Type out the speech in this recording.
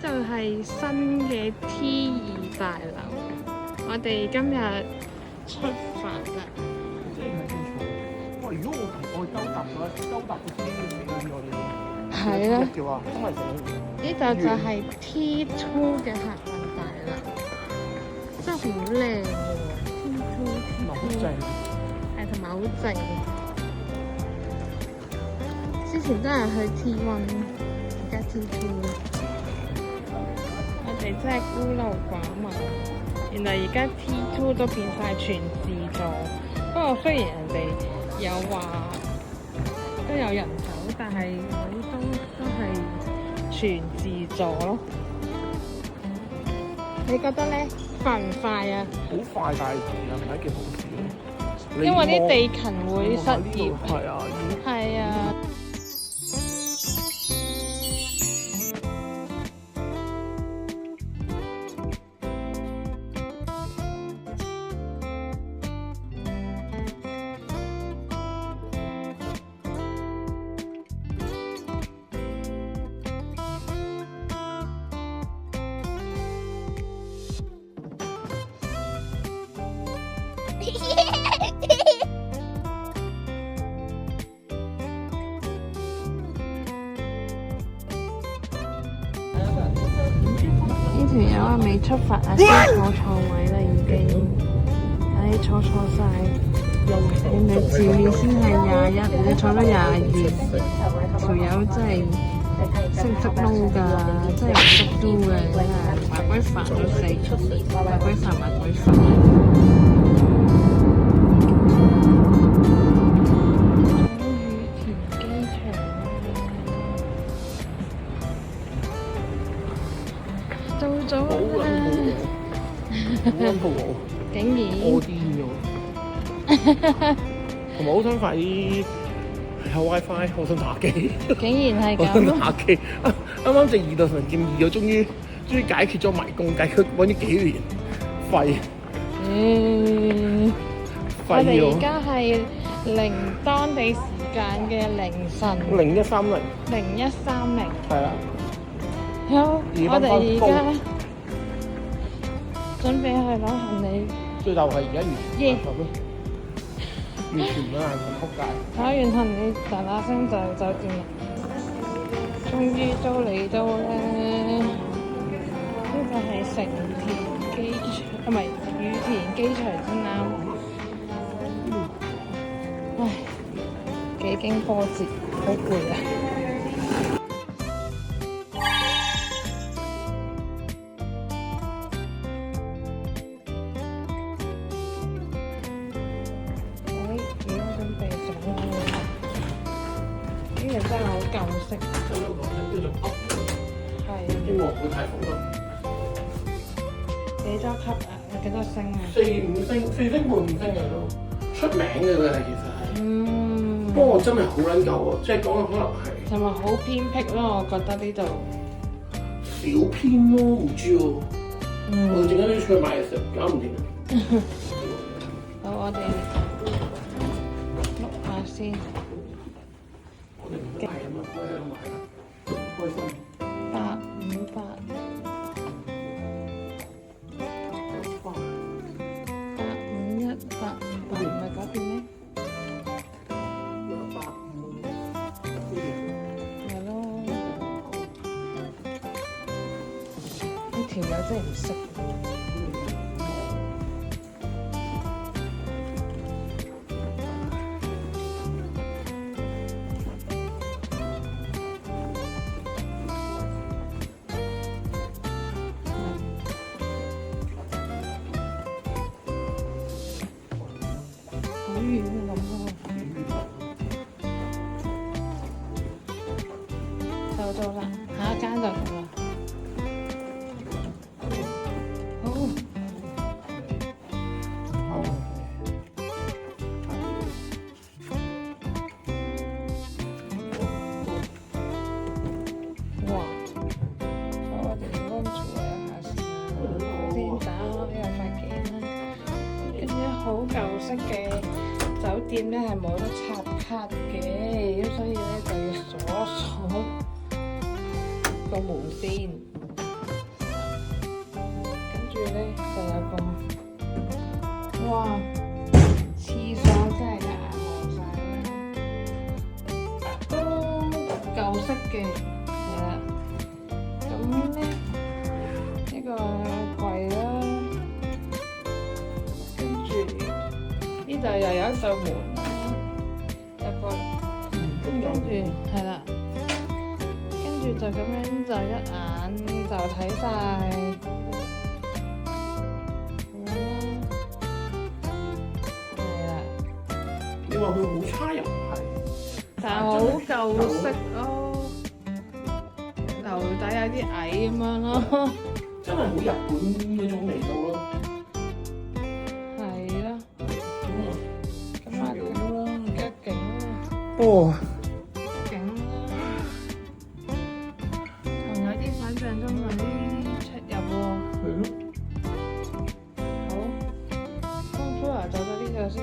就係新嘅 T2大樓，我哋今日出發啦。哇！如果我兜搭嘅話，兜搭個車要死我哋。係啦，嘅話，真係死。呢度就係 T2嘅客運大樓，真係好靚喎！T2 好正。係同埋好靜。之前都係去 T1，而家 T2。我哋真係孤陋寡聞，原來而家 T2 都變晒全自助。不過雖然人哋有話都有人走，但係好多都係全自助咯。你覺得咧快唔快啊？好快，但係又唔係一件好事咯。因為啲地勤會失業。係啊，係啊。呢條友啊未出發啊，先坐錯位啦已經，唉坐錯晒，人哋前面先係21，你坐咗22，條友真係識唔識撈㗎，真係唔識撈嘅，真係麻鬼煩到死，麻鬼煩。到咗啦！好撚暴喎！竟然我癲咗，同埋好想快啲有 WiFi，我想打機。竟然係我想咁，打機。啱啱隻二代神劍2，我終於解決咗迷宮，解決揾咗幾年廢我哋而咗。家係當地時間嘅凌晨01300130。係啦。好，我哋而高家準備去攞行李。最後係而家完全耶完全唔得眼瞓，撲街。攞完行李，嗱嗱聲就酒店啦。終於都嚟到咧，呢個係成田機場，唔係羽田機場先啱。唉，幾經波折，好攰啊！而家準備上去，呢個真係好舊式。係。英皇會太火啦幾多級啊？有幾多星啊？ ，4、5星，4星半5星嘅都出名嘅佢係其實係。不過我真係好撚舊喎，即係講可能係。同埋好偏僻咯，我覺得呢度。小偏咯，唔知喎。我陣間都要出去買嘢食，搞唔掂。好，我哋碌下先。我哋唔係啊嘛，我喺度買啦，開心。858。851、858唔係嗰邊咩？係咯。呢條友真係唔識。好遠啊咁喎，就到啦，下一間就到啦。好，哇！我哋 room tour 一下先，先打開個發件啦。跟住好舊式嘅酒店咧係冇得插卡嘅，咁所以咧就要鎖個門先。咧就有個，哇！廁所真係一眼望晒啦，都舊式嘅係啦。咁咧呢個櫃啦，跟住呢度又有一道門啦，有個跟住係啦，跟住就咁樣就一眼就睇晒。你話佢好差又唔係，但係好舊式咯，樓底有啲矮咁樣咯，真係好日本嗰種味道咯。係啦，咁啊勁啦，哦，勁啦，同有啲想像中嗰啲出入喎。係咯。好，咁 Flora 就到呢度先。